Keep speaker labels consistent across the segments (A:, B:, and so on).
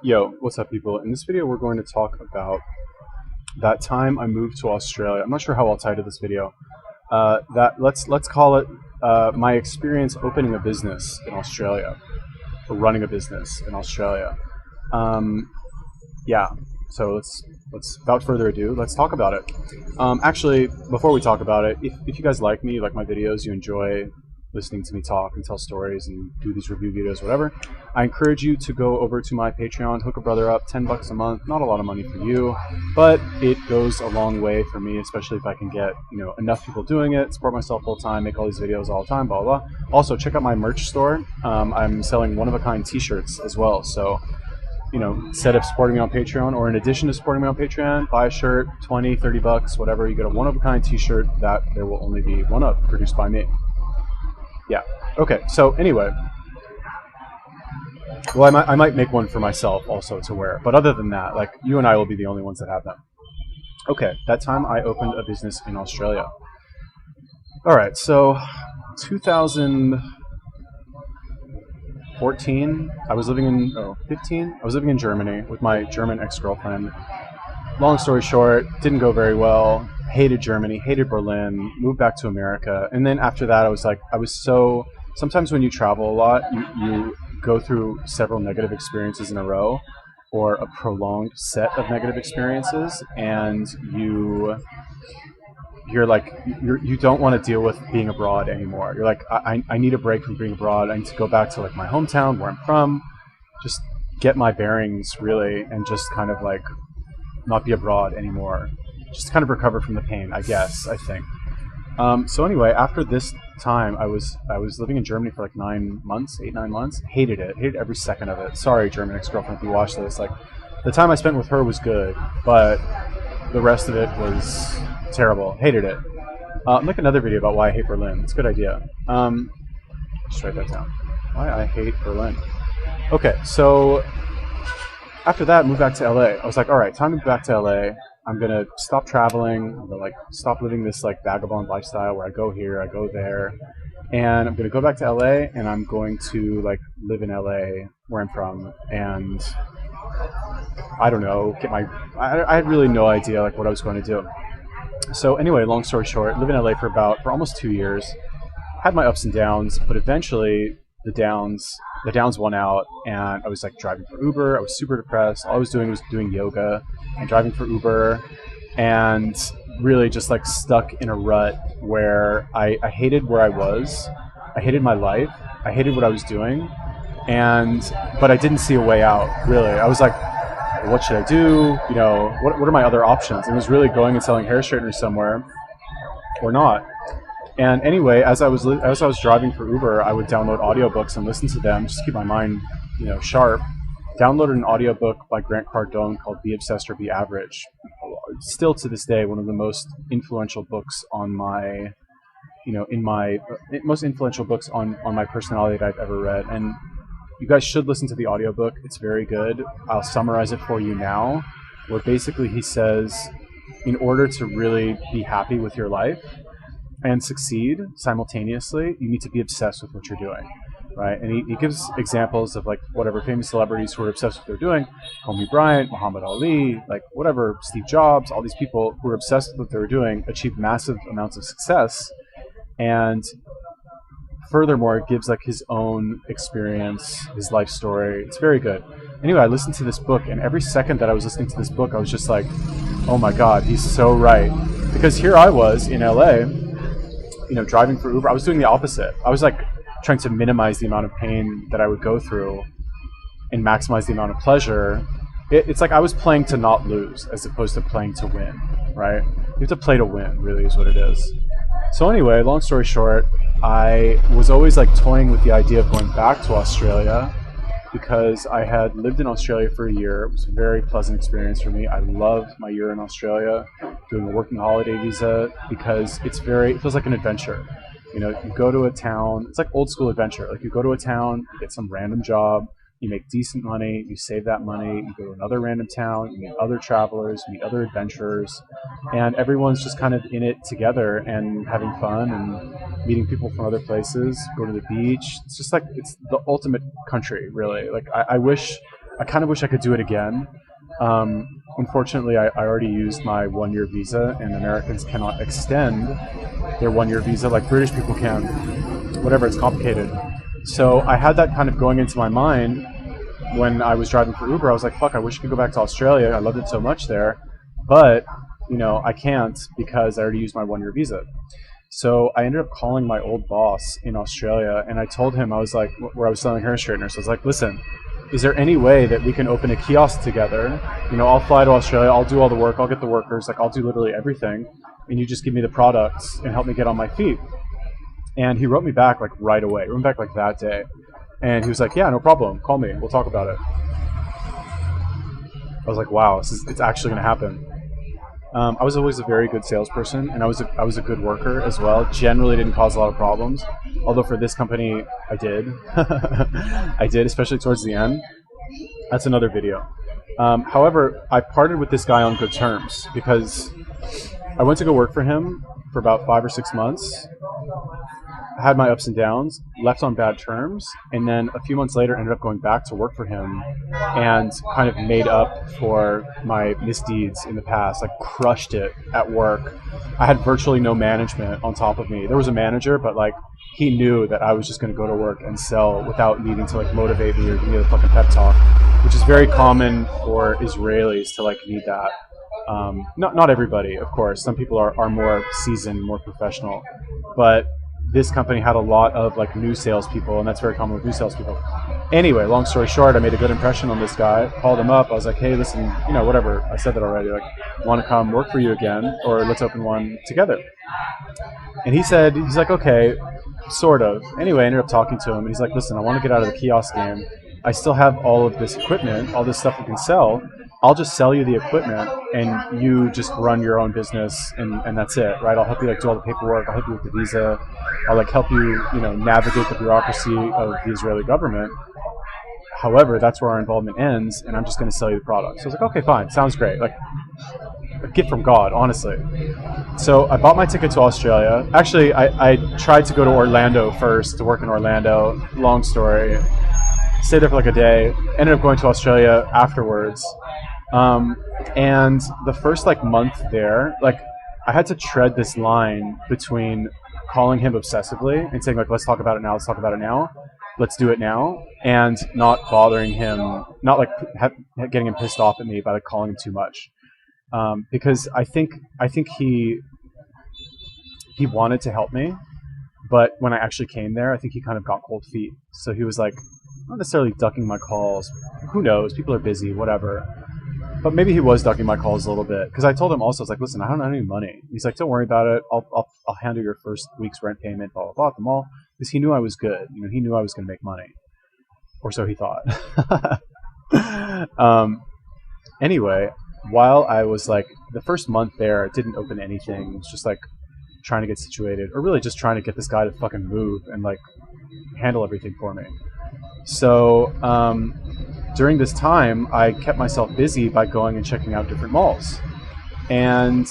A: Yo, what's up, people? In this video, we're going to talk about that time I moved to Australia. I'm not sure how I'll title this video. Let's call it my experience opening a business in Australia, or running a business in Australia. Um, yeah. So let's without further ado, let's talk about it. Actually, before we talk about it, if you guys like me, you like my videos, you enjoy listening to me talk and tell stories and do these review videos, whatever, I encourage you to go over to my Patreon, hook a brother up, $10 a month. Not a lot of money for you, but it goes a long way for me, especially if I can get enough people doing it, support myself full time, make all these videos all the time, blah blah. Also, check out my merch store. I'm selling one-of-a-kind T-shirts as well, so instead of supporting me on Patreon, or in addition to supporting me on Patreon, buy a shirt, 20, 30 bucks, whatever. You get a one-of-a-kind T-shirt that there will only be one of, produced by me. Yeah. Okay. So anyway, well, I might make one for myself also to wear. But other than that, like, you and I will be the only ones that have them. Okay. That time I opened a business in Australia. All right. So 2014, I was living in 15. I was living in Germany with my German ex-girlfriend. Long story short, didn't go very well. Hated Germany, hated Berlin, moved back to America. And then after that, sometimes when you travel a lot, you go through several negative experiences in a row, or a prolonged set of negative experiences, and you don't want to deal with being abroad anymore. You're like, I need a break from being abroad. I need to go back to like my hometown where I'm from, just get my bearings really, and just kind of like not be abroad anymore. Just kind of recover from the pain, I think. So anyway, after this time, I was living in Germany for like 9 months, 8-9 months. Hated it. Hated every second of it. Sorry, German ex-girlfriend, if you watch this. Like, the time I spent with her was good, but the rest of it was terrible. Hated it. Make another video about why I hate Berlin. It's a good idea. Just write that down. Why I hate Berlin. Okay, so after that, moved back to LA. I was like, all right, time to move back to LA. I'm gonna stop traveling. I'm gonna like stop living this like vagabond lifestyle where I go here, I go there, and I'm gonna go back to LA, and I'm going to like live in LA where I'm from, and I don't know, I had really no idea like what I was going to do. So anyway, long story short, live in LA for almost 2 years. Had my ups and downs, but eventually the downs won out, and I was like driving for Uber. I was super depressed. All I was doing was doing yoga and driving for Uber, and really just like stuck in a rut where I hated where I was. I hated my life. I hated what I was doing, but I didn't see a way out, really. I was like, what should I do? What are my other options? And it was really going and selling hair straighteners somewhere or not. And anyway, as I was driving for Uber, I would download audiobooks and listen to them just to keep my mind, sharp. Downloaded an audiobook by Grant Cardone called "Be Obsessed or Be Average." Still to this day, one of the most influential books on my, most influential books on my personality that I've ever read. And you guys should listen to the audiobook. It's very good. I'll summarize it for you now, where basically he says, in order to really be happy with your life and succeed simultaneously, you need to be obsessed with what you're doing, right? And he gives examples of like whatever famous celebrities who are obsessed with what they're doing: Kobe Bryant, Muhammad Ali, like whatever, Steve Jobs. All these people who are obsessed with what they were doing achieved massive amounts of success. And furthermore, it gives like his own experience, his life story. It's very good. Anyway, I listened to this book, and every second that I was listening to this book, I was just like, oh my God, he's so right. Because here I was in LA, driving for Uber. I was doing the opposite. I was like trying to minimize the amount of pain that I would go through and maximize the amount of pleasure. It's like I was playing to not lose as opposed to playing to win, right? You have to play to win, really, is what it is. So anyway, long story short, I was always like toying with the idea of going back to Australia, because I had lived in Australia for a year. It was a very pleasant experience for me. I loved my year in Australia, doing a working holiday visa, because it feels like an adventure. You go to a town, it's like old school adventure. Like, you go to a town, you get some random job, you make decent money, you save that money, you go to another random town, you meet other travelers, you meet other adventurers, and everyone's just kind of in it together and having fun and meeting people from other places, go to the beach. It's just like, it's the ultimate country, really. Like, I wish I kind of wish I could do it again. Unfortunately, I already used my 1-year visa, and Americans cannot extend their 1-year visa like British people can. Whatever, it's complicated. So I had that kind of going into my mind when I was driving for Uber. I was like, fuck, I wish I could go back to Australia. I loved it so much there. But, I can't because I already used my 1-year visa. So I ended up calling my old boss in Australia, and I told him, I was like, where I was selling hair straighteners, I was like, listen, is there any way that we can open a kiosk together? I'll fly to Australia, I'll do all the work, I'll get the workers, I'll do literally everything, and you just give me the products and help me get on my feet. And he wrote me back right away. He wrote me back that day. And he was like, yeah, no problem, call me, we'll talk about it. I was like, wow, it's actually going to happen. I was always a very good salesperson, and I was a good worker as well. Generally didn't cause a lot of problems, although for this company I did. I did, especially towards the end. That's another video. However, I parted with this guy on good terms because I went to go work for him for about 5 or 6 months. Had my ups and downs, left on bad terms, and then a few months later ended up going back to work for him and kind of made up for my misdeeds in the past. I crushed it at work. I had virtually no management on top of me. There was a manager, but he knew that I was just going to go to work and sell without needing to motivate me or give me the fucking pep talk, which is very common for Israelis to need that. Not everybody, of course. Some people are more seasoned, more professional, but this company had a lot of new salespeople, and that's very common with new salespeople. Anyway, long story short, I made a good impression on this guy. Called him up. I was like, hey, listen, whatever. I said that already. Want to come work for you again, or let's open one together. And he's like, okay, sort of. Anyway, I ended up talking to him, and he's like, listen, I want to get out of the kiosk game. I still have all of this equipment, all this stuff we can sell. I'll just sell you the equipment, and you just run your own business, and that's it, right? I'll help you do all the paperwork. I'll help you with the visa. I'll help you, navigate the bureaucracy of the Israeli government. However, that's where our involvement ends, and I'm just going to sell you the product. So I was like, okay, fine, sounds great. A gift from God, honestly. So I bought my ticket to Australia. Actually, I tried to go to Orlando first to work in Orlando. Long story. Stayed there for a day. Ended up going to Australia afterwards. And the first month there, I had to tread this line between calling him obsessively and saying let's talk about it now, let's do it now, and not bothering him, not getting him pissed off at me by calling him too much, because I think he wanted to help me, but when I actually came there, I think he kind of got cold feet. So he was not necessarily ducking my calls. Who knows? People are busy, whatever. But maybe he was ducking my calls a little bit, because I told him also, I was like, listen, I don't have any money. He's like, don't worry about it. I'll handle your first week's rent payment, blah, blah, blah, at the mall. Because he knew I was good. He knew I was going to make money. Or so he thought. Anyway, while I was the first month there, I didn't open anything. It was just trying to get situated, or really just trying to get this guy to fucking move and handle everything for me. So, during this time, I kept myself busy by going and checking out different malls. And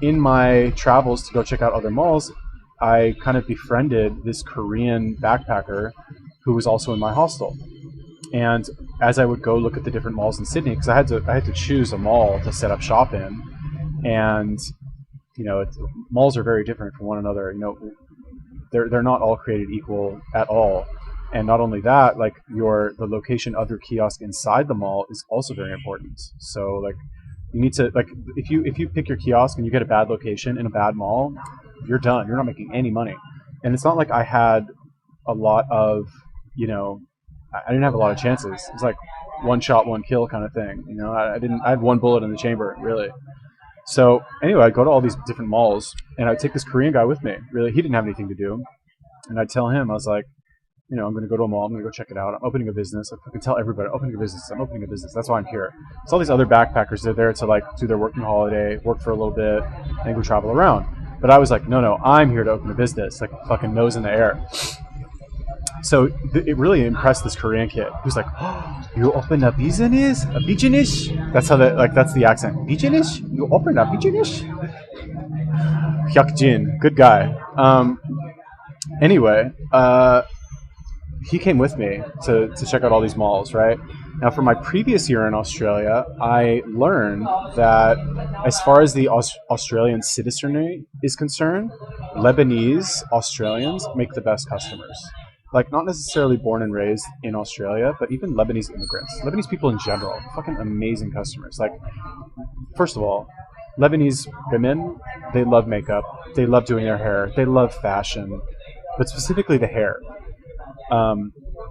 A: in my travels to go check out other malls, I kind of befriended this Korean backpacker who was also in my hostel. And as I would go look at the different malls in Sydney, because I had to choose a mall to set up shop in, and malls are very different from one another. They're not all created equal at all. And not only that, the location of your kiosk inside the mall is also very important. So you need to if you pick your kiosk and you get a bad location in a bad mall, you're done. You're not making any money. And it's not like I had a lot of I didn't have a lot of chances. It was one shot, one kill kind of thing. I had one bullet in the chamber, really. So anyway, I'd go to all these different malls, and I'd take this Korean guy with me. Really, he didn't have anything to do, and I'd tell him, I was like, I'm going to go to a mall. I'm going to go check it out. I'm opening a business. I can tell everybody, I'm opening a business. That's why I'm here. So all these other backpackers, they're there to do their working holiday, work for a little bit, and go travel around. But I was like, no, I'm here to open a business, fucking nose in the air. So it really impressed this Korean kid who's like, oh, you open a business? A business? That's how that's the accent. Business? You open a business? Hyuk-jin, good guy. Anyway, he came with me to check out all these malls, right? Now, for my previous year in Australia, I learned that as far as the Australian citizenry is concerned, Lebanese Australians make the best customers. Like, not necessarily born and raised in Australia, but even Lebanese immigrants, Lebanese people in general, fucking amazing customers. Like, first of all, Lebanese women, they love makeup, they love doing their hair, they love fashion, but specifically the hair.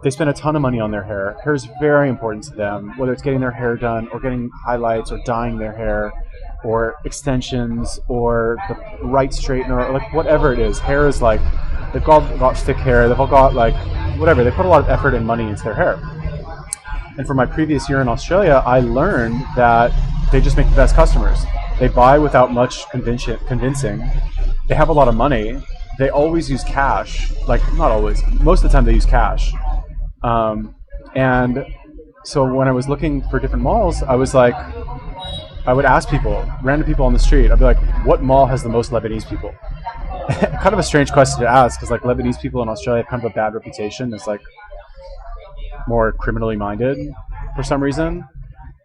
A: They spend a ton of money on their hair. Hair is very important to them, whether it's getting their hair done or getting highlights or dyeing their hair or extensions or the right straightener or like whatever it is. Hair is like, they've all got thick hair, they've all got like whatever. They put a lot of effort and money into their hair. And for my previous year in Australia, I learned that they just make the best customers. They buy without much convincing. They have a lot of money. They always use cash. Like, not always. Most of the time they use cash. And so when I was looking for different malls, I was like, I would ask people, random people on the street, I'd be like, what mall has the most Lebanese people? Kind of a strange question to ask, because like Lebanese people in Australia have kind of a bad reputation as like more criminally minded for some reason.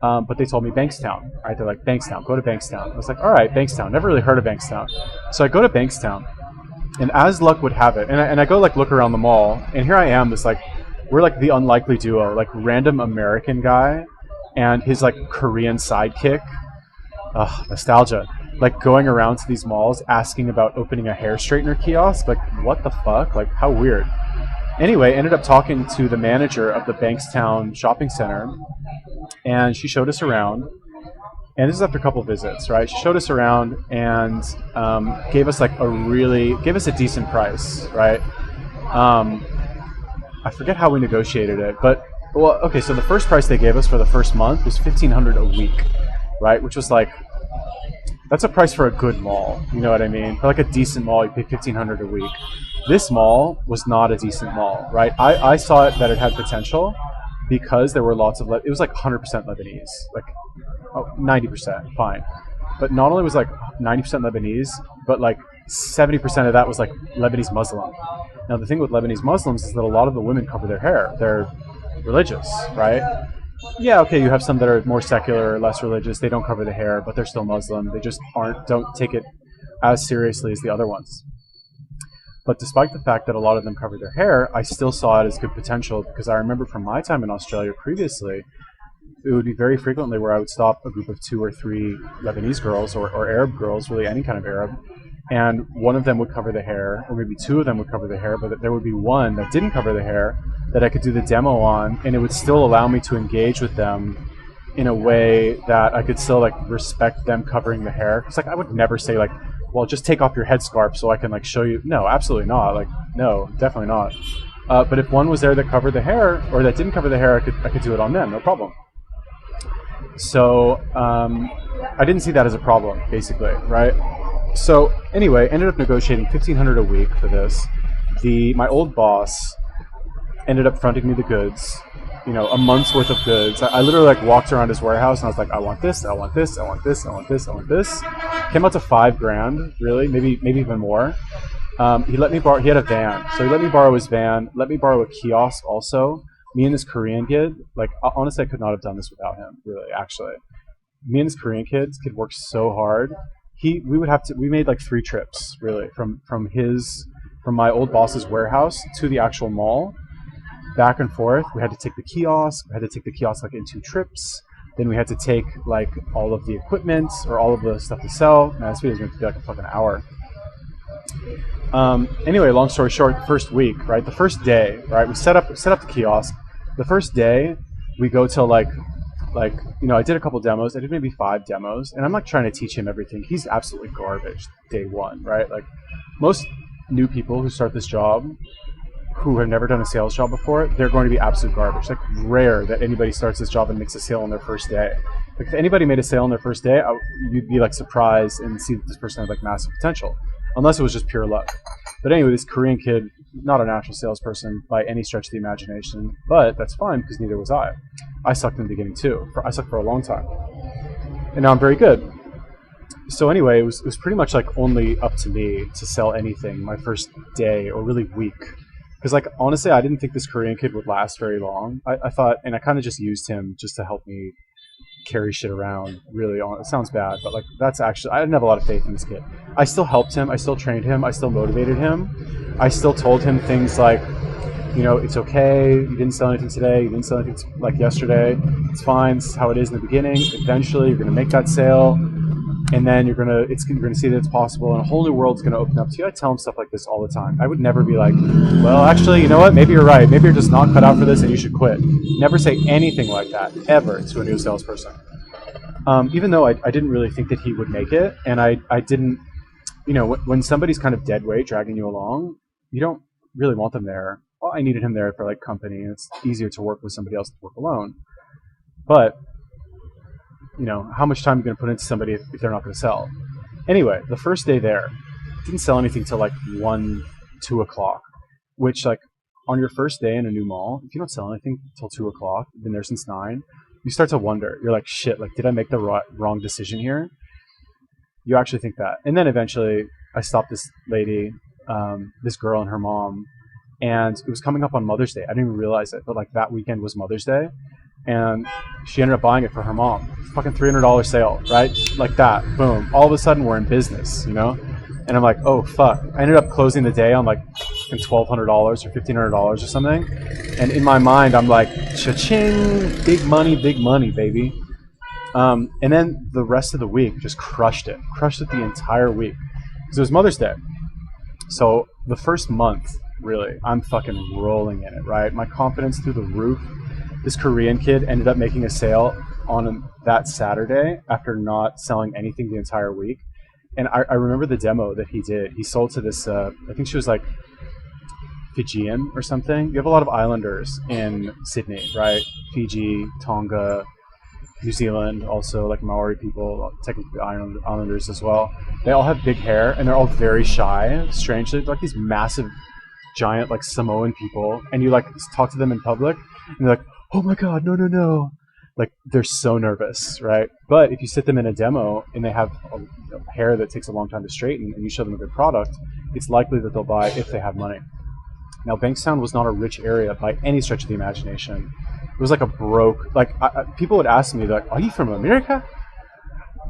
A: But they told me Bankstown, right? They're like, Bankstown, go to Bankstown. I was like, all right, Bankstown. Never really heard of Bankstown. So I go to Bankstown, and as luck would have it, and I go like look around the mall, and here I am, this like, we're like the unlikely duo, like random American guy and his like Korean sidekick. Ugh, nostalgia. Like going around to these malls asking about opening a hair straightener kiosk. Like, what the fuck? Like, how weird. Anyway, ended up talking to the manager of the Bankstown shopping center, and she showed us around. And this is after a couple of visits, right? She showed us around and gave us a decent price, right? I forget how we negotiated it, but well, okay. So the first price they gave us for the first month was $1,500 a week, right? Which was like, that's a price for a good mall. You know what I mean? For like a decent mall, you pay $1,500 a week. This mall was not a decent mall, right? I saw it that it had potential because there were lots of, it was like 100% Lebanese, like 90%, fine. But not only was like 90% Lebanese, but like 70% of that was like Lebanese Muslim. Now the thing with Lebanese Muslims is that a lot of the women cover their hair. They're religious, right? Yeah, okay, you have some that are more secular, less religious. They don't cover the hair, but they're still Muslim. They just don't take it as seriously as the other ones. But despite the fact that a lot of them cover their hair, I still saw it as good potential because I remember from my time in Australia previously, it would be very frequently where I would stop a group of 2 or 3 Lebanese girls or Arab girls, really any kind of Arab, and one of them would cover the hair, or maybe 2 of them would cover the hair, but there would be one that didn't cover the hair that I could do the demo on, and it would still allow me to engage with them in a way that I could still like respect them covering the hair. Because like I would never say like, well, just take off your headscarf so I can like show you. No, absolutely not. Like, no, definitely not. But if one was there that covered the hair or that didn't cover the hair, I could do it on them, no problem. So I didn't see that as a problem, basically, right? So anyway, ended up negotiating $1,500 a week for this. My old boss ended up fronting me the goods, a month's worth of goods. I literally like walked around his warehouse and I was like, I want this, I want this, I want this, I want this, I want this. Came out to $5,000, really, maybe even more. He let me borrow. He had a van, so he let me borrow his van. Let me borrow a kiosk also. Me and this Korean kid, like honestly, I could not have done this without him. Really, actually, me and this Korean kid could work so hard. We made like 3 trips really from my old boss's warehouse to the actual mall, back and forth. We had to take the kiosk. We had to take the kiosk like in 2 trips. Then we had to take like all of the equipment or all of the stuff to sell. Man, this video is going to be like a fucking hour. Anyway, long story short, the first week, right? The first day, right? We set up the kiosk. The first day, we go till like I did a couple demos. I did maybe 5 demos, and I'm like trying to teach him everything. He's absolutely garbage day one, right? Like most new people who start this job, who have never done a sales job before, they're going to be absolute garbage. Like rare that anybody starts this job and makes a sale on their first day. Like if anybody made a sale on their first day, you'd be like surprised and see that this person had like massive potential, unless it was just pure luck. But anyway, this Korean kid, not a natural salesperson by any stretch of the imagination, but that's fine because neither was I. I sucked in the beginning too. I sucked for a long time, and now I'm very good. So anyway, it was pretty much like only up to me to sell anything my first day or really week. Because like honestly, I didn't think this Korean kid would last very long. I thought, and I kind of just used him just to help me carry shit around. Really, it sounds bad, but like that's actually I didn't have a lot of faith in this kid. I still helped him. I still trained him. I still motivated him. I still told him things like, you know, it's okay. You didn't sell anything today. You didn't sell anything like yesterday. It's fine. It's how it is in the beginning. Eventually, you're gonna make that sale, and then you're gonna see that it's possible, and a whole new world's gonna open up to you. I tell him stuff like this all the time. I would never be like, well, actually, you know what? Maybe you're right. Maybe you're just not cut out for this, and you should quit. Never say anything like that ever to a new salesperson. Even though I didn't really think that he would make it, and I didn't, you know, when somebody's kind of dead weight dragging you along, you don't really want them there. Well, I needed him there for like company, and it's easier to work with somebody else than work alone. But you know, how much time are you going to put into somebody if they're not going to sell? Anyway, the first day there, didn't sell anything till like 1, 2 o'clock, which like on your first day in a new mall, if you don't sell anything till 2 o'clock, you've been there since 9, you start to wonder. You're like, shit, like, did I make the wrong decision here? You actually think that. And then eventually I stopped this lady, this girl and her mom, and it was coming up on Mother's Day. I didn't even realize it, but like that weekend was Mother's Day. And she ended up buying it for her mom. Fucking $300 sale, right? Like that. Boom. All of a sudden we're in business, you know? And I'm like, oh, fuck. I ended up closing the day on like $1,200 or $1,500 or something. And in my mind, I'm like, cha-ching, big money, baby. And then the rest of the week just crushed it the entire week. Because it was Mother's Day. So the first month, really, I'm fucking rolling in it, right? My confidence through the roof. This Korean kid ended up making a sale on that Saturday after not selling anything the entire week. And I remember the demo that he did. He sold to this, I think she was like Fijian or something. You have a lot of islanders in Sydney, right? Fiji, Tonga, New Zealand, also like Maori people, technically islanders as well. They all have big hair and they're all very shy, strangely. They're like these massive, giant like Samoan people. And you like talk to them in public and they're like, oh my God, no. Like they're so nervous, right? But if you sit them in a demo and they have hair that takes a long time to straighten and you show them a good product, it's likely that they'll buy if they have money. Now, Bankstown was not a rich area by any stretch of the imagination. It was like a broke, like people would ask me, like, are you from America?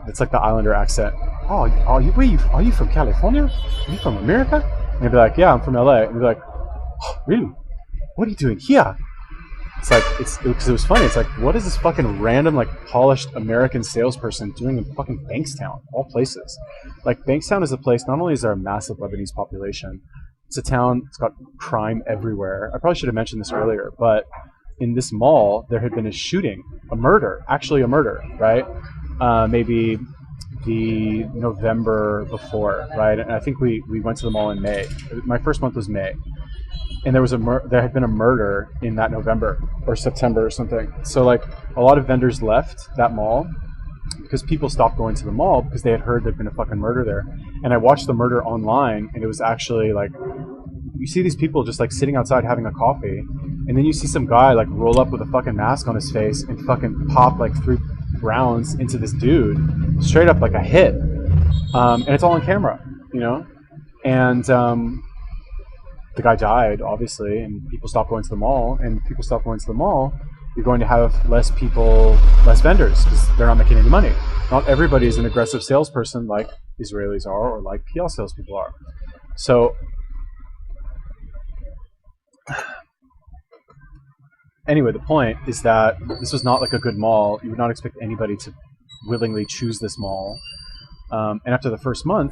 A: It's like the Islander accent. Oh, are you from California? Are you from America? And they'd be like, yeah, I'm from LA. And they'd be like, oh, really? What are you doing here? It's like, because it was funny. It's like, what is this fucking random, like, polished American salesperson doing in fucking Bankstown, all places? Like, Bankstown is a place, not only is there a massive Lebanese population, it's a town, it's got crime everywhere. I probably should have mentioned this earlier, but in this mall, there had been a shooting, a murder, right? Maybe the November before, right? And I think we went to the mall in May. My first month was May. And there had been a murder in that November or September or something. So like a lot of vendors left that mall because people stopped going to the mall because they had heard there'd been a fucking murder there. And I watched the murder online, and it was actually like, you see these people just like sitting outside having a coffee, and then you see some guy like roll up with a fucking mask on his face and fucking pop like 3 rounds into this dude, straight up like a hit. And it's all on camera, you know? And the guy died, obviously, and people stopped going to the mall. And people stop going to the mall, you're going to have less people, less vendors, because they're not making any money. Not everybody is an aggressive salesperson like Israelis are or like kiosk salespeople are. So anyway, the point is that this was not like a good mall. You would not expect anybody to willingly choose this mall. And after the first month,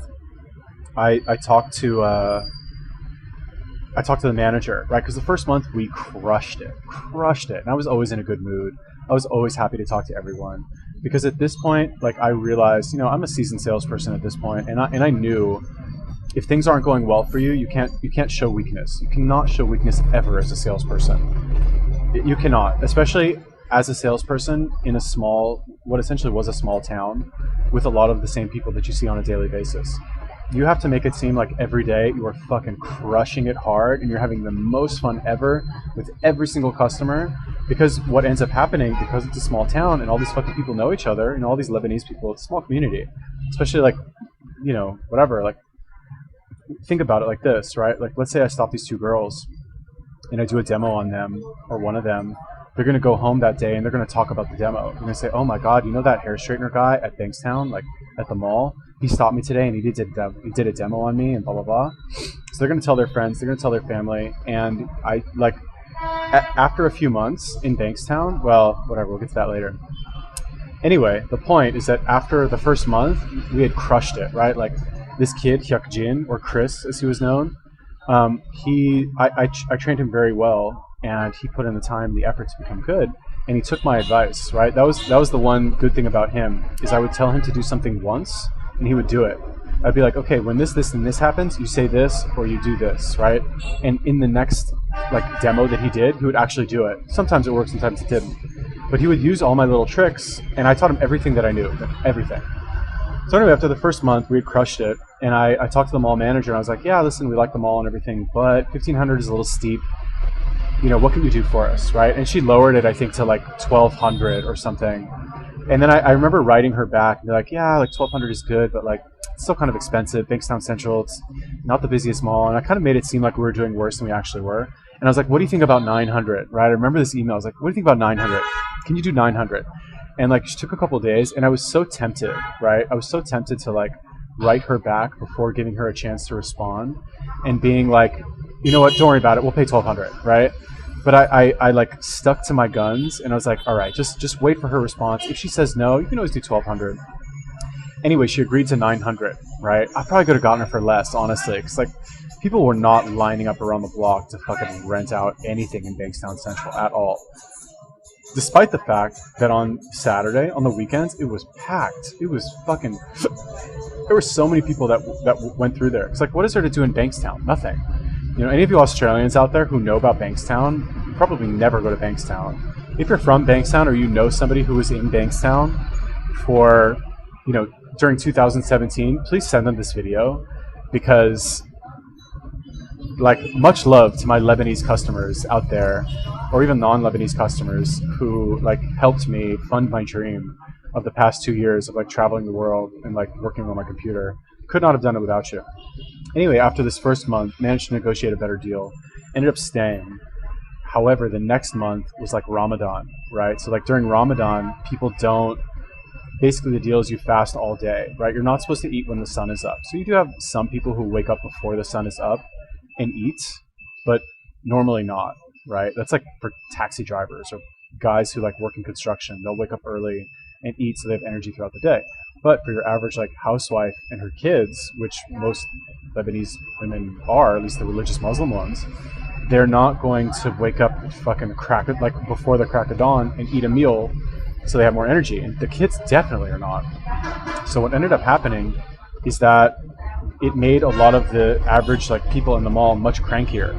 A: I talked to the manager, right? Because the first month we crushed it. And I was always in a good mood. I was always happy to talk to everyone. Because at this point, like I realized, I'm a seasoned salesperson at this point, and I knew if things aren't going well for you, you can't show weakness. You cannot show weakness ever as a salesperson. You cannot, especially as a salesperson in what essentially was a small town with a lot of the same people that you see on a daily basis. You have to make it seem like every day you are fucking crushing it hard and you're having the most fun ever with every single customer, because what ends up happening, because it's a small town and all these fucking people know each other, and all these Lebanese people, it's a small community, especially like, whatever, like think about it like this, right? Like let's say I stop these 2 girls and I do a demo on them or one of them, they're going to go home that day and they're going to talk about the demo. They're going to say, oh my God, you know that hair straightener guy at Bankstown, like at the mall? He stopped me today and he did a demo on me and blah, blah, blah. So they're going to tell their friends, they're going to tell their family. And I like, after a few months in Bankstown, well, whatever, we'll get to that later. Anyway, the point is that after the first month, we had crushed it, right? Like this kid, Hyuk Jin, or Chris as he was known, I trained him very well, and he put in the time, the effort to become good, and he took my advice, right? That was the one good thing about him, is I would tell him to do something once, and he would do it. I'd be like, okay, when this, and this happens, you say this, or you do this, right? And in the next like demo that he did, he would actually do it. Sometimes it worked, sometimes it didn't. But he would use all my little tricks, and I taught him everything that I knew, everything. So anyway, after the first month, we had crushed it, and I talked to the mall manager, and I was like, yeah, listen, we like the mall and everything, but 1,500 is a little steep. You know, what can you do for us, right? And she lowered it, I think, to like 1,200 or something. And then I remember writing her back, and they're like, yeah, like 1,200 is good, but like it's still kind of expensive. Bankstown Central, it's not the busiest mall, and I kind of made it seem like we were doing worse than we actually were. And I was like, what do you think about 900, right? I remember this email. I was like, what do you think about 900? Can you do 900? And like, she took a couple of days, and I was so tempted, right? I was so tempted to like write her back before giving her a chance to respond and being like, you know what, don't worry about it. We'll pay 1,200, right? But I like stuck to my guns, and I was like, all right, just wait for her response. If she says no, you can always do 1,200. Anyway, she agreed to 900, right? I probably could have gotten her for less, honestly, because like people were not lining up around the block to fucking rent out anything in Bankstown Central at all. Despite the fact that on Saturday, on the weekends, it was packed. It was fucking... There were so many people that went through there. It's like, what is there to do in Bankstown? Nothing. You know, any of you Australians out there who know about Bankstown, you probably never go to Bankstown. If you're from Bankstown or you know somebody who was in Bankstown for, you know, during 2017, please send them this video, because like, much love to my Lebanese customers out there, or even non-Lebanese customers who like helped me fund my dream of the past 2 years of like traveling the world and like working on my computer. Could not have done it without you. Anyway, after this first month, managed to negotiate a better deal, ended up staying. However, the next month was like Ramadan, right? So like during Ramadan, people don't, basically the deal is you fast all day, right? You're not supposed to eat when the sun is up. So you do have some people who wake up before the sun is up and eat, but normally not, right? That's like for taxi drivers or guys who like work in construction. They'll wake up early and eat so they have energy throughout the day. But for your average like housewife and her kids, which most Lebanese women are, at least the religious Muslim ones, they're not going to wake up at fucking like before the crack of dawn and eat a meal so they have more energy. And the kids definitely are not. So what ended up happening is that it made a lot of the average like people in the mall much crankier.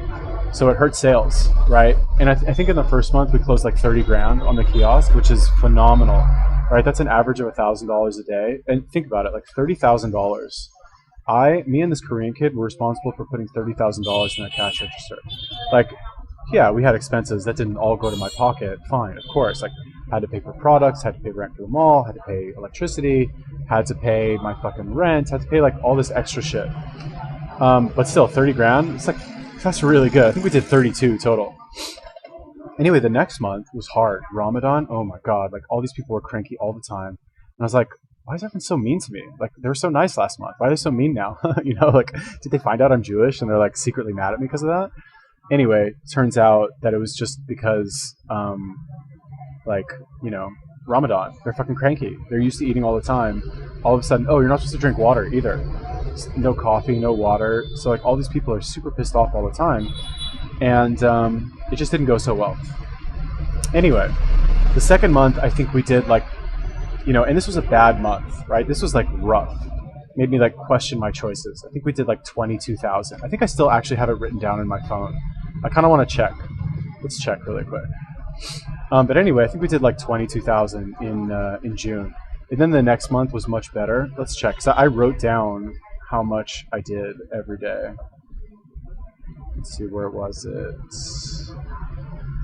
A: So it hurt sales, right? And I think in the first month we closed like 30 grand on the kiosk, which is phenomenal, right? That's an average of $1,000 a day. And think about it, like $30,000. Me and this Korean kid were responsible for putting $30,000 in that cash register. Like, yeah, we had expenses that didn't all go to my pocket. Fine, of course. Like, had to pay for products, had to pay rent for the mall, had to pay electricity, had to pay my fucking rent, had to pay like all this extra shit. But still, 30 grand, it's like, that's really good. I think we did 32 total. Anyway, the next month was hard. Ramadan, oh my God, like all these people were cranky all the time. And I was like, why is everyone so mean to me? Like, they were so nice last month. Why are they so mean now? You know, like, did they find out I'm Jewish and they're like secretly mad at me because of that? Anyway, turns out that it was just because, like, you know, Ramadan. They're fucking cranky. They're used to eating all the time. All of a sudden, oh, you're not supposed to drink water either. No coffee, no water. So like all these people are super pissed off all the time. And it just didn't go so well. Anyway, the second month, I think we did like, you know, and this was a bad month, right? This was like rough. Made me like question my choices. I think we did like 22,000. I think I still actually have it written down in my phone. I kind of want to check. Let's check really quick. But anyway, I think we did like 22,000 in June. And then the next month was much better. Let's check. So I wrote down how much I did every day. Let's see, where was it?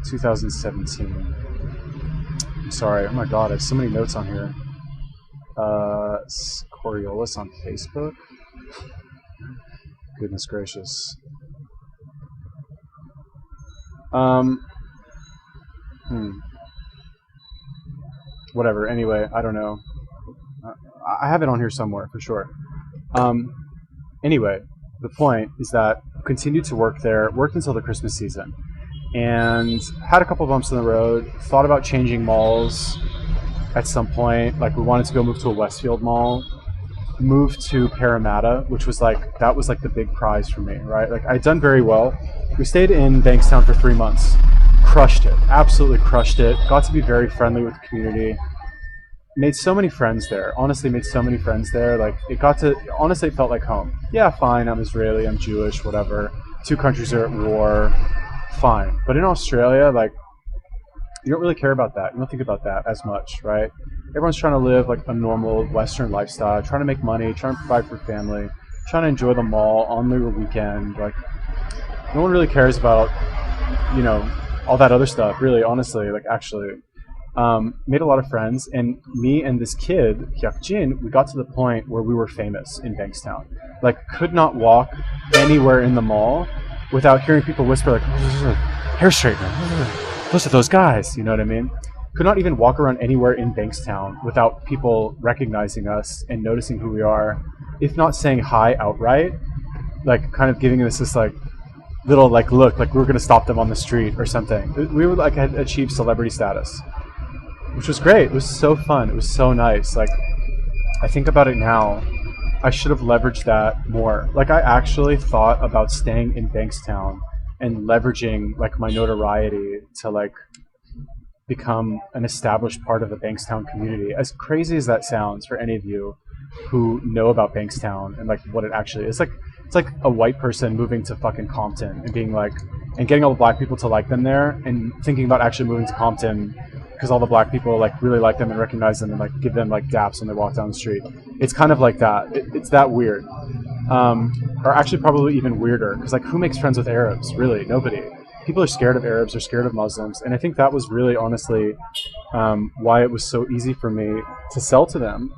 A: 2017. I'm sorry. Oh my God, I have so many notes on here. Coriolis on Facebook. Goodness gracious. Um, hmm. Whatever. Anyway, I don't know. Uh, I have it on here somewhere for sure. Um, anyway, the point is that I continued to work there, worked until the Christmas season, and had a couple bumps in the road. Thought about changing malls at some point. Like we wanted to go move to a Westfield mall, moved to Parramatta, which was like that was like the big prize for me, right? Like I'd done very well. We stayed in Bankstown for 3 months, crushed it, absolutely crushed it. Got to be very friendly with the community. Made so many friends there. Honestly, made so many friends there. Like it got to honestly, it felt like home. Yeah, fine. I'm Israeli. I'm Jewish. Whatever. Two countries are at war. Fine. But in Australia, like you don't really care about that. You don't think about that as much, right? Everyone's trying to live like a normal Western lifestyle, trying to make money, trying to provide for family, trying to enjoy the mall on the weekend. Like no one really cares about, you know, all that other stuff. Really, honestly, like actually. Made a lot of friends, and me and this kid, Hyuk-jin, we got to the point where we were famous in Bankstown. Like, could not walk anywhere in the mall without hearing people whisper, like, hair straightener, those are those guys, you know what I mean? Could not even walk around anywhere in Bankstown without people recognizing us and noticing who we are, if not saying hi outright, like, kind of giving us this, like, little, like, look, like we were going to stop them on the street or something. We were, like, had achieved celebrity status, which was great. It was so fun. It was so nice. Like, I think about it now, I should have leveraged that more. Like, I actually thought about staying in Bankstown and leveraging, like, my notoriety to, like, become an established part of the Bankstown community. As crazy as that sounds for any of you who know about Bankstown and, like, what it actually is. Like, it's like a white person moving to fucking Compton and being like, and getting all the black people to like them there and thinking about actually moving to Compton because all the black people like really like them and recognize them and like give them like daps when they walk down the street. It's kind of like that. It's that weird. Or actually probably even weirder because like who makes friends with Arabs? Really, nobody. People are scared of Arabs, they're scared of Muslims, and I think that was really honestly why it was so easy for me to sell to them,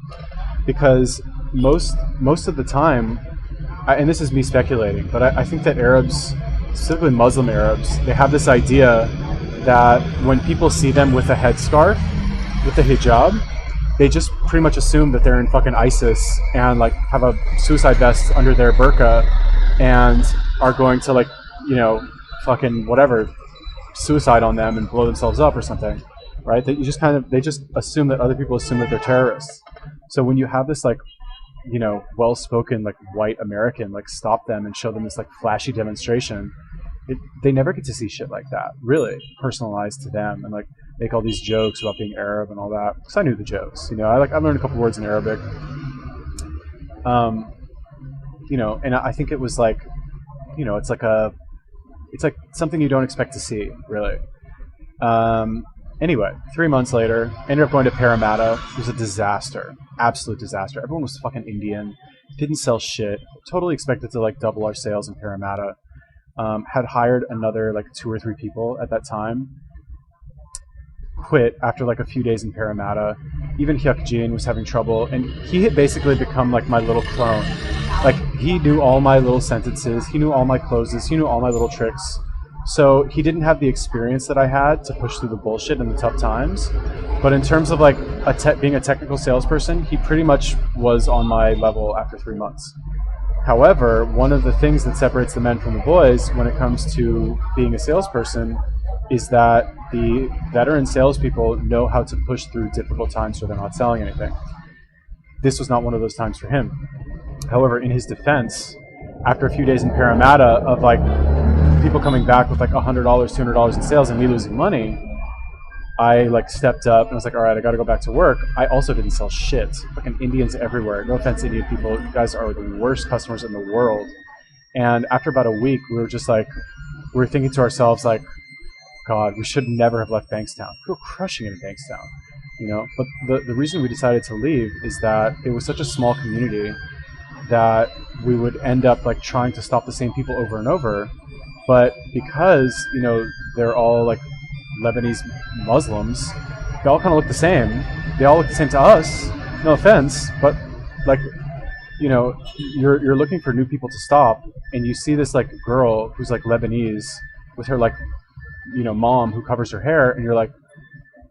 A: because most of the time, and this is me speculating, but I think that Arabs, specifically Muslim Arabs, they have this idea that when people see them with a headscarf, with a hijab, they just pretty much assume that they're in fucking ISIS and like have a suicide vest under their burqa and are going to like, you know, fucking whatever, suicide on them and blow themselves up or something, right? That you just kind of, they just assume that other people assume that they're terrorists. So when you have this like, you know, well-spoken like white American like stop them and show them this like flashy demonstration, they never get to see shit like that, really personalized to them, and like make all these jokes about being Arab and all that. Because I knew the jokes, you know. I learned a couple words in Arabic, you know, and I think it was like, you know, it's like something you don't expect to see, really. Anyway, 3 months later, ended up going to Parramatta. It was a disaster, absolute disaster. Everyone was fucking Indian, didn't sell shit. Totally expected to like double our sales in Parramatta. Had hired another like 2 or 3 people at that time. Quit after like a few days in Parramatta. Even Hyuk-jin was having trouble, and he had basically become like my little clone. Like he knew all my little sentences, he knew all my closes, he knew all my little tricks. So he didn't have the experience that I had to push through the bullshit and the tough times. But in terms of like being a technical salesperson, he pretty much was on my level after 3 months. However, one of the things that separates the men from the boys when it comes to being a salesperson is that the veteran salespeople know how to push through difficult times so they're not selling anything. This was not one of those times for him. However, in his defense, after a few days in Parramatta of like people coming back with like $100, $200 in sales and me losing money, I like stepped up and I was like, all right, I got to go back to work. I also didn't sell shit. Fucking Indians everywhere. No offense, Indian people. You guys are the worst customers in the world. And after about a week, we were thinking to ourselves like, God, we should never have left Bankstown. We were crushing it in Bankstown, you know. But the reason we decided to leave is that it was such a small community that we would end up like trying to stop the same people over and over. But because, you know, they're all like Lebanese Muslims, they all kind of look the same. They all look the same to us. No offense, but like, you know, you're looking for new people to stop, and you see this like girl who's like Lebanese with her like mom who covers her hair, and you're like,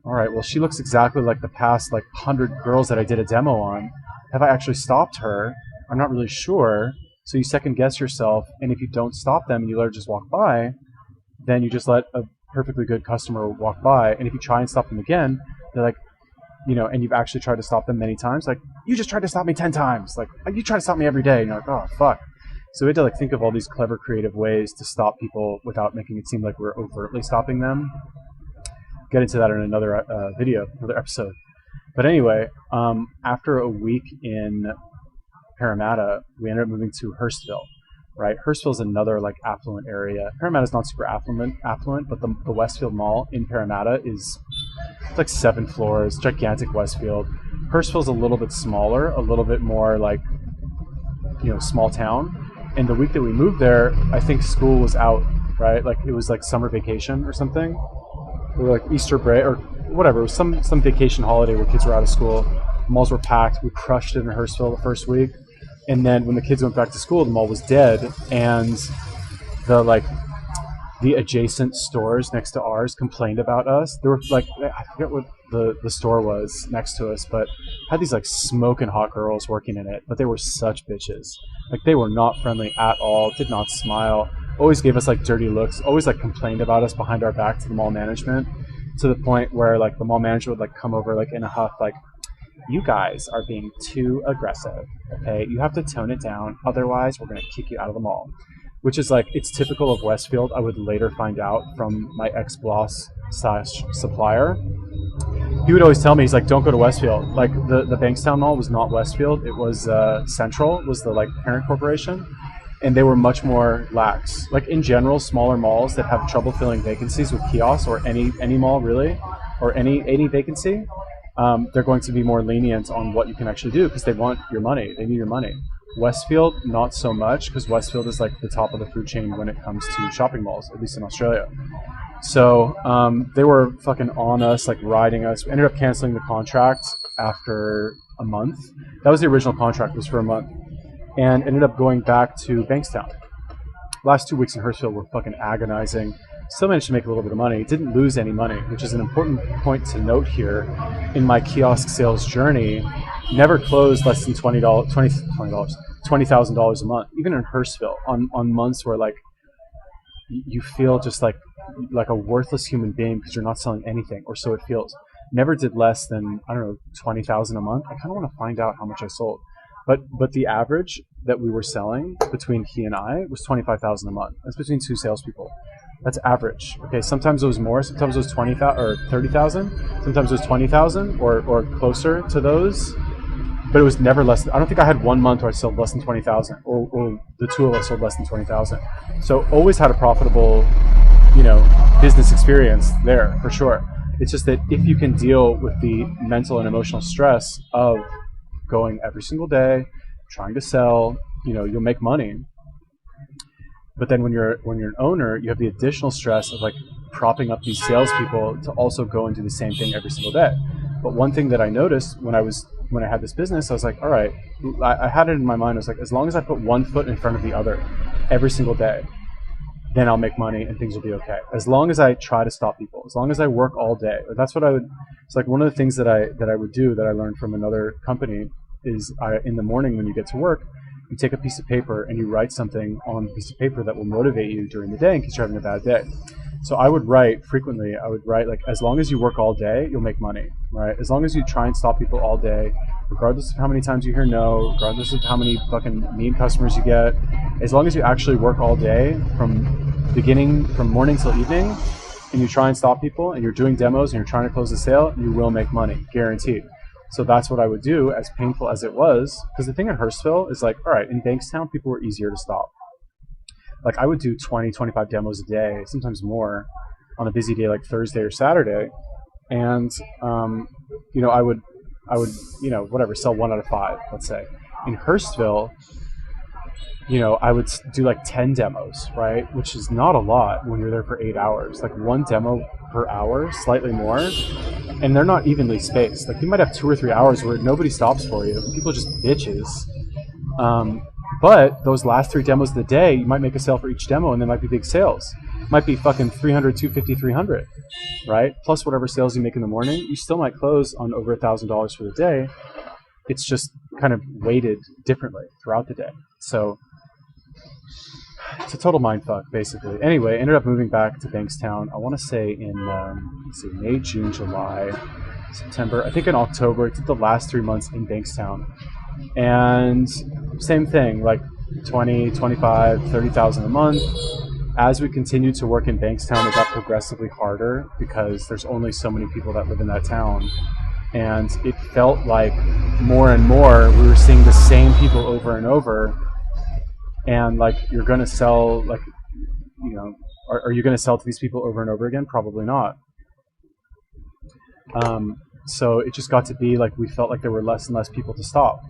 A: all right, well, she looks exactly like the past like 100 girls that I did a demo on. Have I actually stopped her? I'm not really sure. So you second guess yourself, and if you don't stop them and you let her just walk by, then you just let a perfectly good customer walk by. And if you try and stop them again, they're like, and you've actually tried to stop them many times, like, you just tried to stop me 10 times. Like, you try to stop me every day. And you're like, oh, fuck. So we had to like think of all these clever, creative ways to stop people without making it seem like we're overtly stopping them. Get into that in another video, another episode. But anyway, after a week in Parramatta, we ended up moving to Hurstville, right? Hurstville is another like affluent area. Parramatta's not super affluent, but the Westfield Mall in Parramatta it's like 7 floors, gigantic Westfield. Hurstville's a little bit smaller, a little bit more like, small town. And the week that we moved there, I think school was out, right? Like it was like summer vacation or something. Or like Easter break or whatever. It was some vacation holiday where kids were out of school. The malls were packed. We crushed it in Hurstville the first week. And then when the kids went back to school, the mall was dead. And the adjacent stores next to ours complained about us. There were like, I forget what the store was next to us, but had these like smoking hot girls working in it. But they were such bitches. Like they were not friendly at all. Did not smile. Always gave us like dirty looks, always like complained about us behind our back to the mall management, to the point where like the mall manager would like come over like in a huff, like, you guys are being too aggressive, okay? You have to tone it down, otherwise we're gonna kick you out of the mall. Which is like, it's typical of Westfield. I would later find out from my ex-boss / supplier. He would always tell me, he's like, don't go to Westfield. Like the Bankstown Mall was not Westfield, it was Central, was the like parent corporation. And they were much more lax. Like in general, smaller malls that have trouble filling vacancies with kiosks, or any mall really, or any vacancy, they're going to be more lenient on what you can actually do because they want your money. They need your money. Westfield, not so much, because Westfield is like the top of the food chain when it comes to shopping malls, at least in Australia. So they were fucking on us, like riding us. We ended up canceling the contract after a month. That was the original contract, was for a month. And ended up going back to Bankstown. Last 2 weeks in Hurstville were fucking agonizing. Still managed to make a little bit of money. Didn't lose any money, which is an important point to note here. In my kiosk sales journey, never closed less than $20,000 a month. Even in Hurstville, on months where like you feel just like a worthless human being because you're not selling anything, or so it feels. Never did less than, I don't know, 20,000 a month. I kind of want to find out how much I sold. But the average that we were selling between he and I was 25,000 a month. That's between 2 salespeople. That's average. Okay, sometimes it was more. Sometimes it was 20,000 or 30,000. Sometimes it was 20,000 or closer to those. But it was never less. I don't think I had 1 month where I sold less than 20,000, or the 2 of us sold less than 20,000. So always had a profitable, business experience there for sure. It's just that if you can deal with the mental and emotional stress of going every single day, trying to sell, you'll make money. But then when you're an owner, you have the additional stress of like propping up these salespeople to also go and do the same thing every single day. But one thing that I noticed when I had this business, I was like, all right, I had it in my mind. I was like, as long as I put one foot in front of the other every single day, then I'll make money and things will be okay. As long as I try to stop people, as long as I work all day. That's what I would. It's like one of the things that I would do that I learned from another company is in the morning when you get to work, you take a piece of paper and you write something on a piece of paper that will motivate you during the day in case you're having a bad day. So I would write frequently. I would write like, as long as you work all day, you'll make money, right? As long as you try and stop people all day, regardless of how many times you hear no, regardless of how many fucking mean customers you get, as long as you actually work all day from morning till evening, and you try and stop people, and you're doing demos, and you're trying to close the sale, you will make money, guaranteed. So that's what I would do, as painful as it was. Because the thing in Hurstville is like, all right, in Bankstown, people were easier to stop. Like I would do 20, 25 demos a day, sometimes more, on a busy day like Thursday or Saturday. And, I would, sell 1 out of 5, let's say. In Hurstville, I would do like 10 demos, right? Which is not a lot when you're there for 8 hours. Like 1 demo per hour, slightly more. And they're not evenly spaced. Like you might have 2 or 3 hours where nobody stops for you. People are just bitches. But those last 3 demos of the day, you might make a sale for each demo, and they might be big sales. might be fucking 300, 250, 300, right? Plus whatever sales you make in the morning, you still might close on over $1,000 for the day. It's just kind of weighted differently throughout the day. So it's a total mindfuck, basically. Anyway, ended up moving back to Bankstown. I want to say in May, June, July, September. I think in October. I did the last 3 months in Bankstown, and same thing, like 20, 25, 30,000 a month. As we continued to work in Bankstown, it got progressively harder because there's only so many people that live in that town. And it felt like more and more we were seeing the same people over and over. And like, you're going to sell, like, you know, are you going to sell to these people over and over again? Probably not. So it just got to be like, we felt like there were less and less people to stop.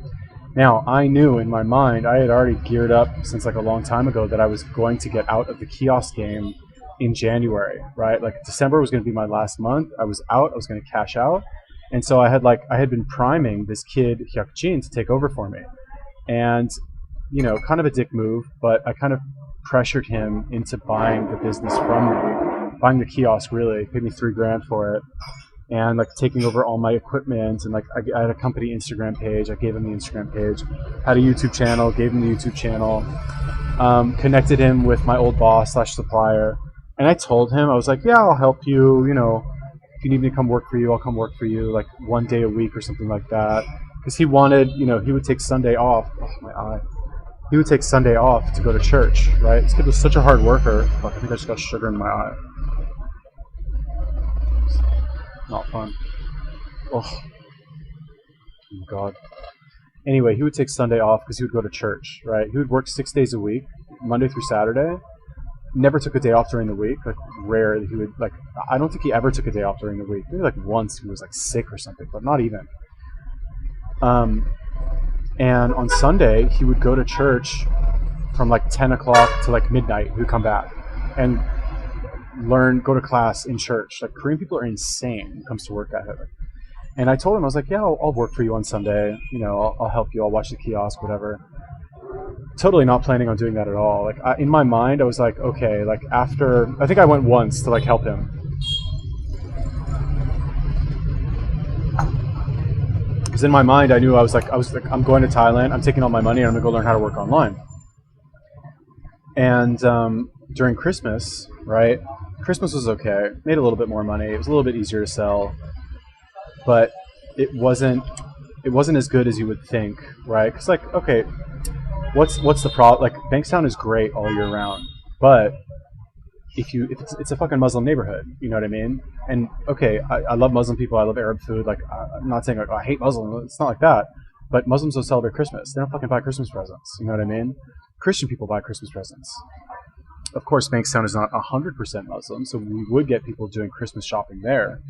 A: Now, I knew in my mind, I had already geared up since like a long time ago that I was going to get out of the kiosk game in January, right? Like December was going to be my last month. I was out, I was going to cash out. And so I had been priming this kid, Hyuk-jin, to take over for me. And, you know, kind of a dick move, but I kind of pressured him into buying the business from me, buying the kiosk really, paid me $3,000 for it. And like taking over all my equipment, and like I had a company Instagram page. I gave him the Instagram page, had a YouTube channel, gave him the YouTube channel, connected him with my old boss / supplier, and I told him, I was like, yeah, I'll help you. You know, if you need me to come work for you, I'll come work for you, like 1 day a week or something like that. Because he wanted, you know, he would take Sunday off. Oh, my eye. He would take Sunday off to go to church, right? This kid was such a hard worker. Fuck, I think I just got sugar in my eye. Not fun. Oh my god. Anyway, he would take Sunday off because he would go to church, right? He would work 6 days a week, Monday through Saturday. Never took a day off during the week. Like, rare. He would, like, I don't think he ever took a day off during the week. Maybe like once he was like sick or something, but not even. And on Sunday, he would go to church from like 10 o'clock to like midnight. He would come back and go to class in church. Like, Korean people are insane when it comes to work ethic. And I told him, I was like, yeah, I'll work for you on Sunday. You know, I'll help you. I'll watch the kiosk, whatever. Totally not planning on doing that at all. Like, in my mind, I was like, okay, like after, I think I went once to like help him. Because in my mind, I knew I was like, I'm going to Thailand. I'm taking all my money and I'm gonna go learn how to work online. And during Christmas, right? Christmas was okay. Made a little bit more money. It was a little bit easier to sell, but it wasn't as good as you would think, right? Because like, okay, what's the problem? Like, Bankstown is great all year round, but if it's a fucking Muslim neighborhood, you know what I mean? And okay, I love Muslim people. I love Arab food. Like, I'm not saying like, oh, I hate Muslims. It's not like that. But Muslims don't celebrate Christmas. They don't fucking buy Christmas presents. You know what I mean? Christian people buy Christmas presents. Of course, Bankstown is not 100% Muslim, so we would get people doing Christmas shopping there.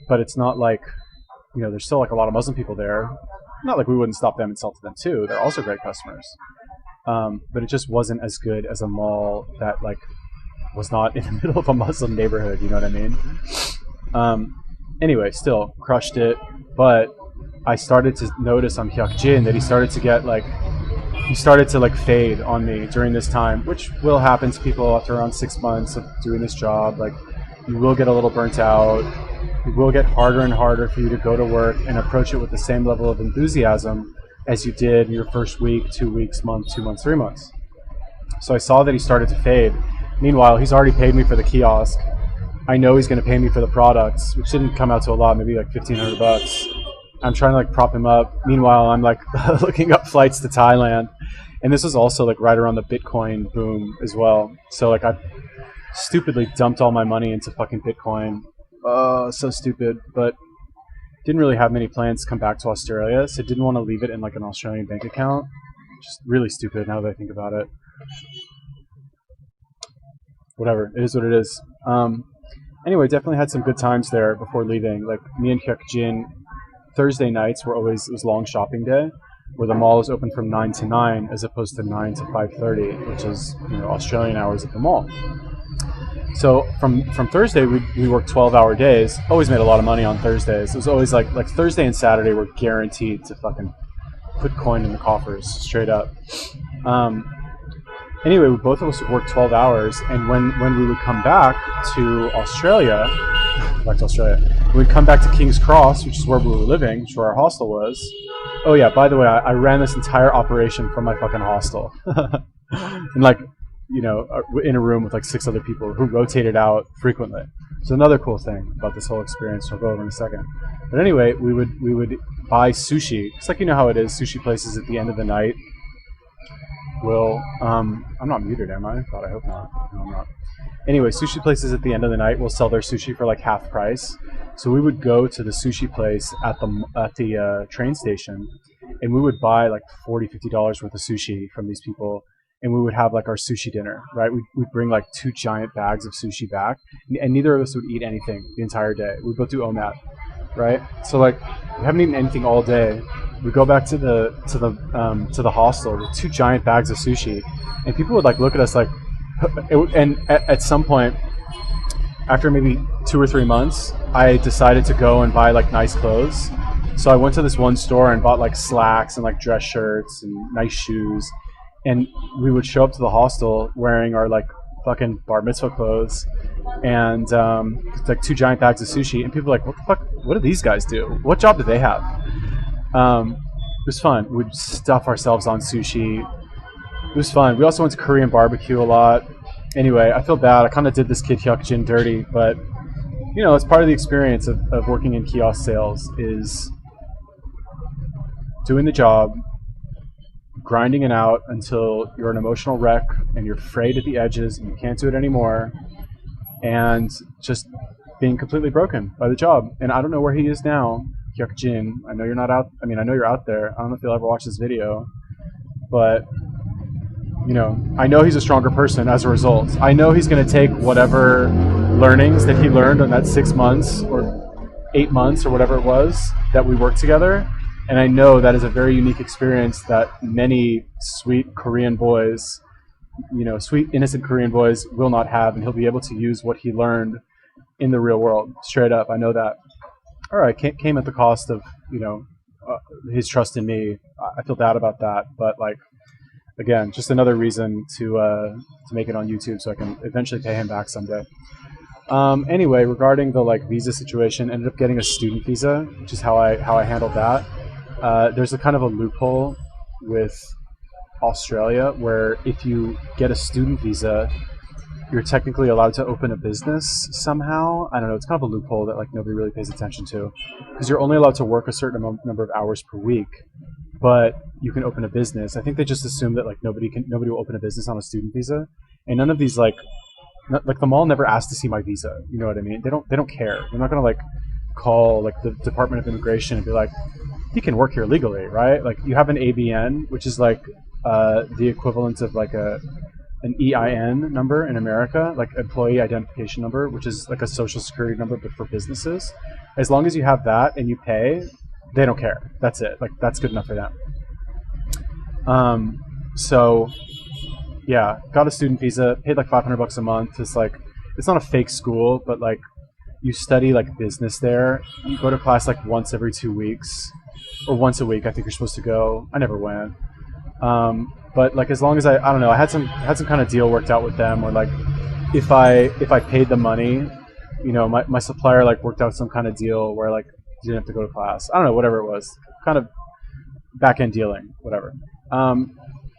A: But it's not like, you know, there's still like a lot of Muslim people there. Not like we wouldn't stop them and sell to them too. They're also great customers. But it just wasn't as good as a mall that like was not in the middle of a Muslim neighborhood. You know what I mean? Anyway, still crushed it. But I started to notice on Hyuk-jin that he started to like fade on me during this time, which will happen to people after around 6 months of doing this job. Like, you will get a little burnt out. It will get harder and harder for you to go to work and approach it with the same level of enthusiasm as you did in your first week, 2 weeks, month, 2 months, 3 months. So I saw that he started to fade. Meanwhile, he's already paid me for the kiosk. I know he's going to pay me for the products, which didn't come out to a lot, maybe like $1,500. I'm trying to like prop him up. Meanwhile, I'm like looking up flights to Thailand. And this was also like right around the Bitcoin boom as well. So like I stupidly dumped all my money into fucking Bitcoin. So stupid. But didn't really have many plans to come back to Australia. So didn't want to leave it in like an Australian bank account. Just really stupid now that I think about it. Whatever. It is what it is. Anyway, definitely had some good times there before leaving. Like, me and Hyuk-jin, Thursday nights it was long shopping day, where the mall is open from 9 to 9 as opposed to 9 to 5:30, which is, you know, Australian hours at the mall. So from Thursday we worked 12-hour days. Always made a lot of money on Thursdays. It was always like Thursday and Saturday were guaranteed to fucking put coin in the coffers straight up. Anyway, both of us would work 12 hours, and when we would come back to Australia, we'd come back to King's Cross, which is where we were living, which is where our hostel was. Oh yeah, by the way, I ran this entire operation from my fucking hostel. And like, you know, in a room with like 6 other people who rotated out frequently. So another cool thing about this whole experience, I'll go over in a second. But anyway, we would buy sushi. It's like, you know how it is, sushi places at the end of the night will, I'm not muted, am I? God, I hope not. No, I'm not. Anyway, sushi places at the end of the night will sell their sushi for like half price. So we would go to the sushi place at the train station, and we would buy like $40, $50 worth of sushi from these people, and we would have like our sushi dinner, right? We'd bring like 2 giant bags of sushi back, and neither of us would eat anything the entire day. We'd both do OMAD, right? So like, we haven't eaten anything all day. We go back to the hostel with 2 giant bags of sushi, and people would like look at us like, and at some point, after maybe 2 or 3 months, I decided to go and buy like nice clothes. So I went to this one store and bought like slacks and like dress shirts and nice shoes, and we would show up to the hostel wearing our like fucking bar mitzvah clothes, and like 2 giant bags of sushi, and people were like, what the fuck, what do these guys do? What job do they have? It was fun. We'd stuff ourselves on sushi. It was fun. We also went to Korean barbecue a lot. Anyway, I feel bad. I kind of did this kid Hyuk-jin dirty, but you know, it's part of the experience of working in kiosk sales is doing the job, grinding it out until you're an emotional wreck and you're frayed at the edges and you can't do it anymore, and just being completely broken by the job. And I don't know where he is now, Hyuk-jin. I know you're not out. I mean, I know you're out there. I don't know if you'll ever watch this video, but you know, I know he's a stronger person as a result. I know he's going to take whatever learnings that he learned on that 6 months or 8 months or whatever it was that we worked together, and I know that is a very unique experience that many sweet Korean boys, you know, sweet innocent Korean boys will not have, and he'll be able to use what he learned in the real world. Straight up, I know that. All right, came at the cost of, you know, his trust in me. I feel bad about that, but like, again, just another reason to make it on YouTube so I can eventually pay him back someday. Anyway, regarding the like visa situation, ended up getting a student visa, which is how I handled that. There's a kind of a loophole with Australia where if you get a student visa, you're technically allowed to open a business somehow. I don't know. It's kind of a loophole that like nobody really pays attention to, because you're only allowed to work a certain number of hours per week, but you can open a business. I think they just assume that like nobody will open a business on a student visa, and none of these like the mall never asked to see my visa. You know what I mean? They don't care. They're not gonna like call like the Department of Immigration and be like, he can work here legally, right? Like you have an ABN, which is like the equivalent of like an EIN number in America, like employee identification number, which is like a social security number but for businesses. As long as you have that and you pay, they don't care. That's it. Like that's good enough for them. So yeah, got a student visa, paid like $500 a month. It's like, it's not a fake school, but like you study like business there. You go to class like once every 2 weeks or once a week. I think you're supposed to go. I never went. But like as long as I don't know, I had some kind of deal worked out with them where like if I paid the money, you know, my supplier like worked out some kind of deal where like you didn't have to go to class. I don't know, whatever it was, kind of back end dealing, whatever. Anyway,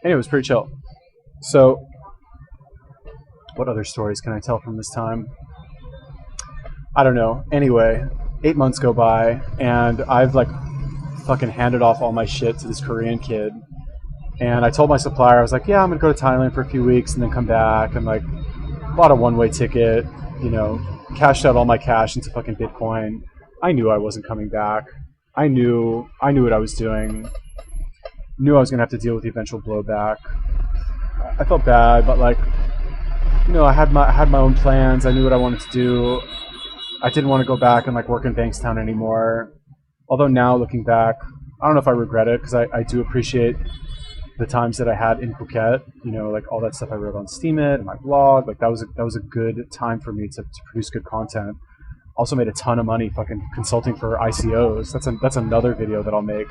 A: it was pretty chill. So what other stories can I tell from this time? I don't know. Anyway, 8 months go by and I've like fucking handed off all my shit to this Korean kid. And I told my supplier, I was like, yeah, I'm going to go to Thailand for a few weeks and then come back. And like, bought a one-way ticket, you know, cashed out all my cash into fucking Bitcoin. I knew I wasn't coming back. I knew what I was doing. Knew I was going to have to deal with the eventual blowback. I felt bad, but like, you know, I had my own plans. I knew what I wanted to do. I didn't want to go back and like work in Bankstown anymore. Although now looking back, I don't know if I regret it, because I do appreciate the times that I had in Phuket, you know, like all that stuff I wrote on Steemit and my blog, like that was a good time for me to produce good content. Also made a ton of money fucking consulting for ICOs. That's another video that I'll make.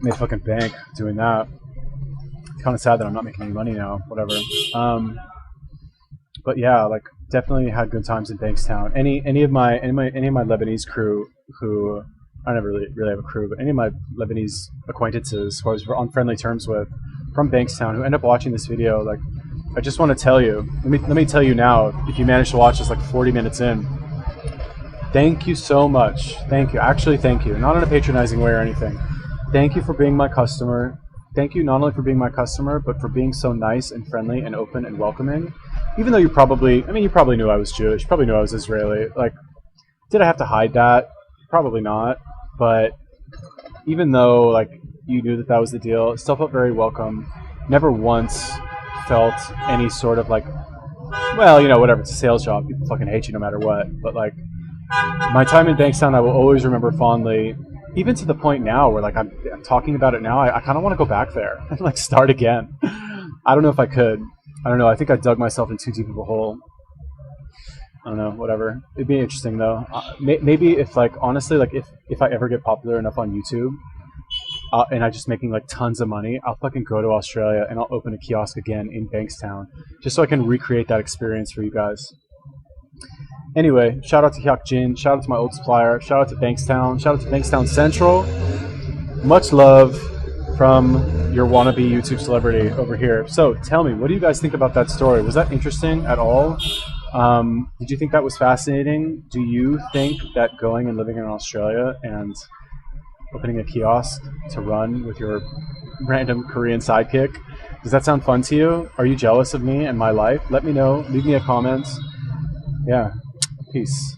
A: Made fucking bank doing that. kind of sad that I'm not making any money now. Whatever. But yeah, like definitely had good times in Bankstown. Any of my Lebanese crew who I never really have a crew, but any of my Lebanese acquaintances who I was on friendly terms with from Bankstown who end up watching this video, like I just want to tell you, let me tell you now, if you manage to watch this like 40 minutes in, thank you so much. Thank you. Actually, thank you. Not in a patronizing way or anything. Thank you for being my customer. Thank you not only for being my customer, but for being so nice and friendly and open and welcoming. Even though you probably knew I was Jewish, you probably knew I was Israeli. Like, did I have to hide that? Probably not. But even though, like, you knew that was the deal, it still felt very welcome. Never once felt any sort of, like, well, you know, whatever, it's a sales job. People fucking hate you no matter what. But, like, my time in Bankstown I will always remember fondly. Even to the point now where, like, I'm talking about it now, I kind of want to go back there and, like, start again. I don't know if I could. I don't know. I think I dug myself in too deep of a hole. I don't know. Whatever. It'd be interesting, though. Maybe if, like, honestly, like, if I ever get popular enough on YouTube and I'm just making, like, tons of money, I'll fucking go to Australia and I'll open a kiosk again in Bankstown just so I can recreate that experience for you guys. Anyway, shout out to Hyuk Jin, shout out to my old supplier, shout out to Bankstown, shout out to Bankstown Central. Much love from your wannabe YouTube celebrity over here. So tell me, what do you guys think about that story? Was that interesting at all? Did you think that was fascinating? Do you think that going and living in Australia and opening a kiosk to run with your random Korean sidekick, does that sound fun to you? Are you jealous of me and my life? Let me know. Leave me a comment. Yeah. Peace.